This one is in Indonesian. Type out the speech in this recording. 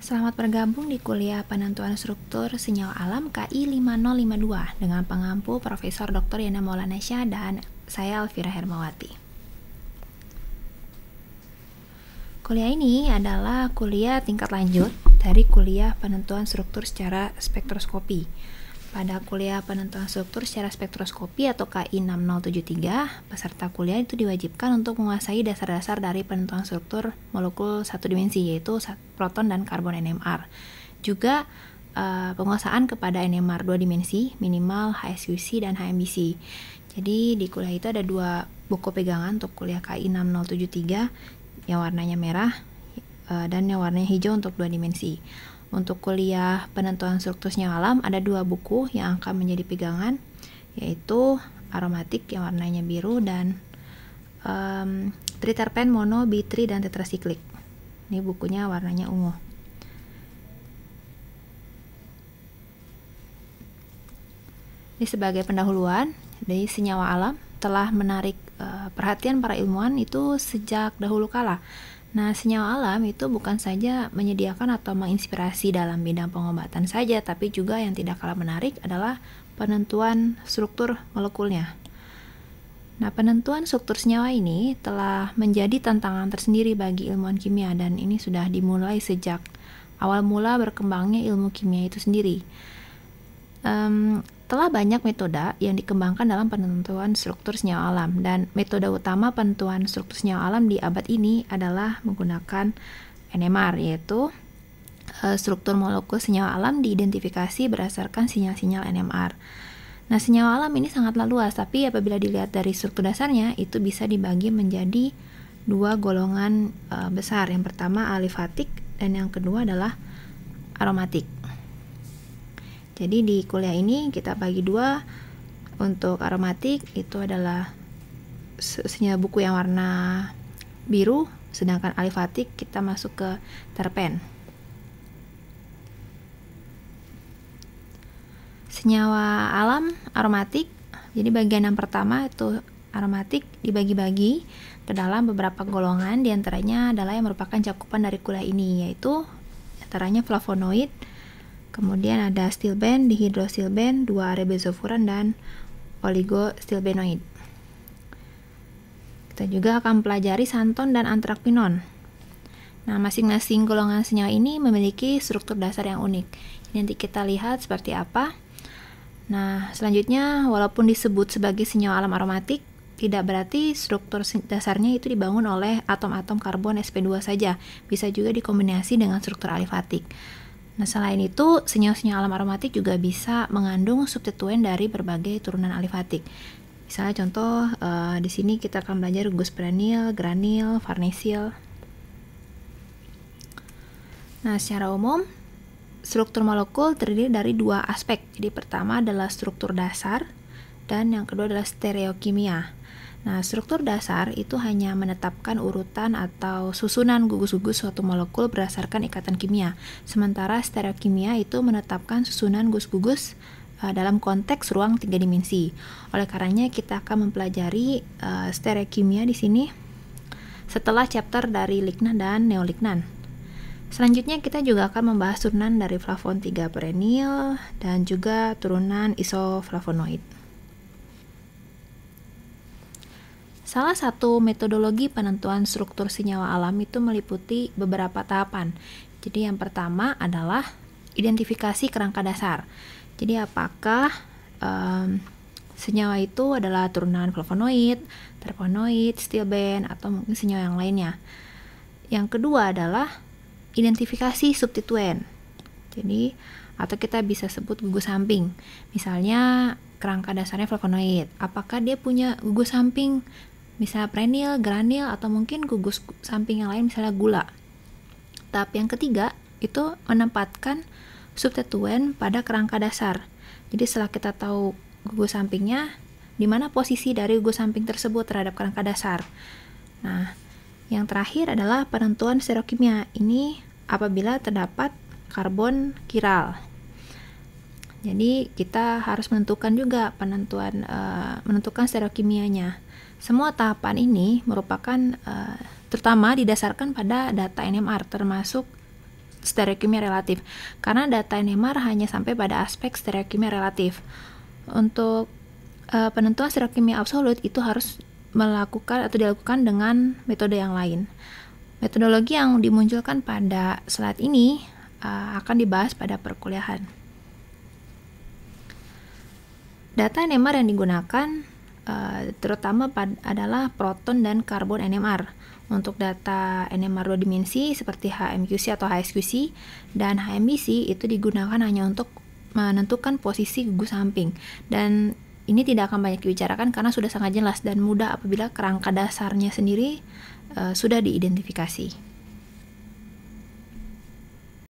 Selamat bergabung di kuliah penentuan struktur senyawa alam KI 5052 dengan pengampu Profesor Dr. Yana Maulana Syah dan saya Elvira Hermawati. Kuliah ini adalah kuliah tingkat lanjut dari kuliah penentuan struktur secara spektroskopi. Pada kuliah penentuan struktur secara spektroskopi atau KI 6073, peserta kuliah itu diwajibkan untuk menguasai dasar-dasar dari penentuan struktur molekul satu dimensi, yaitu proton dan karbon NMR. Juga penguasaan kepada NMR 2 dimensi, minimal HSQC dan HMBC. Jadi di kuliah itu ada 2 buku pegangan untuk kuliah KI 6073, yang warnanya merah dan yang warnanya hijau untuk 2 dimensi. Untuk kuliah penentuan struktur senyawa alam ada 2 buku yang akan menjadi pegangan, yaitu aromatik yang warnanya biru dan triterpen, mono, bitri, dan tetrasiklik. Ini bukunya warnanya ungu. Ini sebagai pendahuluan, dari senyawa alam telah menarik perhatian para ilmuwan itu sejak dahulu kala. Nah, senyawa alam itu bukan saja menyediakan atau menginspirasi dalam bidang pengobatan saja, tapi juga yang tidak kalah menarik adalah penentuan struktur molekulnya. Nah, penentuan struktur senyawa ini telah menjadi tantangan tersendiri bagi ilmuwan kimia, dan ini sudah dimulai sejak awal mula berkembangnya ilmu kimia itu sendiri. Telah banyak metode yang dikembangkan dalam penentuan struktur senyawa alam, dan metode utama penentuan struktur senyawa alam di abad ini adalah menggunakan NMR, yaitu struktur molekul senyawa alam diidentifikasi berdasarkan sinyal-sinyal NMR. Nah, senyawa alam ini sangatlah luas, tapi apabila dilihat dari struktur dasarnya, itu bisa dibagi menjadi 2 golongan besar. Yang pertama alifatik, dan yang kedua adalah aromatik. Jadi di kuliah ini kita bagi 2. Untuk aromatik itu adalah senyawa buku yang warna biru, sedangkan alifatik kita masuk ke terpen. Senyawa alam aromatik, jadi bagian yang pertama itu aromatik dibagi-bagi ke dalam beberapa golongan, diantaranya adalah yang merupakan cakupan dari kuliah ini, yaitu antaranya flavonoid, kemudian ada stilben, dihidrostilben, 2-area bezofuran, dan oligostilbenoid. Kita juga akan pelajari santon dan antrakwinon. Nah, masing-masing golongan senyawa ini memiliki struktur dasar yang unik. Nanti kita lihat seperti apa. Nah, selanjutnya, walaupun disebut sebagai senyawa alam aromatik, tidak berarti struktur dasarnya itu dibangun oleh atom-atom karbon sp2 saja. Bisa juga dikombinasi dengan struktur alifatik. Nah, selain itu, senyawa-senyawa alam aromatik juga bisa mengandung substituen dari berbagai turunan alifatik. Misalnya contoh, di sini kita akan belajar gugus perenil, granil, farnesil. Nah, secara umum, struktur molekul terdiri dari 2 aspek. Jadi pertama adalah struktur dasar, dan yang kedua adalah stereokimia. Nah, struktur dasar itu hanya menetapkan urutan atau susunan gugus-gugus suatu molekul berdasarkan ikatan kimia. Sementara stereokimia itu menetapkan susunan gugus-gugus dalam konteks ruang 3 dimensi. Oleh karenanya kita akan mempelajari stereokimia di sini setelah chapter dari lignan dan neolignan. Selanjutnya kita juga akan membahas turunan dari flavon 3 perenil dan juga turunan isoflavonoid. Salah satu metodologi penentuan struktur senyawa alam itu meliputi beberapa tahapan. Jadi yang pertama adalah identifikasi kerangka dasar. Jadi apakah senyawa itu adalah turunan flavonoid, terpenoid, stilben, atau mungkin senyawa yang lainnya. Yang kedua adalah identifikasi substituen. Jadi atau kita bisa sebut gugus samping. Misalnya kerangka dasarnya flavonoid. Apakah dia punya gugus samping misalnya perenil, granil, atau mungkin gugus samping yang lain misalnya gula. Tahap yang ketiga itu menempatkan substituen pada kerangka dasar. Jadi setelah kita tahu gugus sampingnya, di mana posisi dari gugus samping tersebut terhadap kerangka dasar. Nah, yang terakhir adalah penentuan stereokimia. Ini apabila terdapat karbon kiral. Jadi kita harus menentukan juga menentukan stereokimianya. Semua tahapan ini merupakan terutama didasarkan pada data NMR, termasuk stereokimia relatif, karena data NMR hanya sampai pada aspek stereokimia relatif. Untuk penentuan stereokimia absolut itu harus dilakukan dengan metode yang lain. Metodologi yang dimunculkan pada slide ini akan dibahas pada perkuliahan. Data NMR yang digunakan terutama adalah proton dan karbon NMR. Untuk data NMR 2 dimensi seperti HMQC atau HSQC dan HMBC itu digunakan hanya untuk menentukan posisi gugus samping, dan ini tidak akan banyak dibicarakan karena sudah sangat jelas dan mudah apabila kerangka dasarnya sendiri sudah diidentifikasi.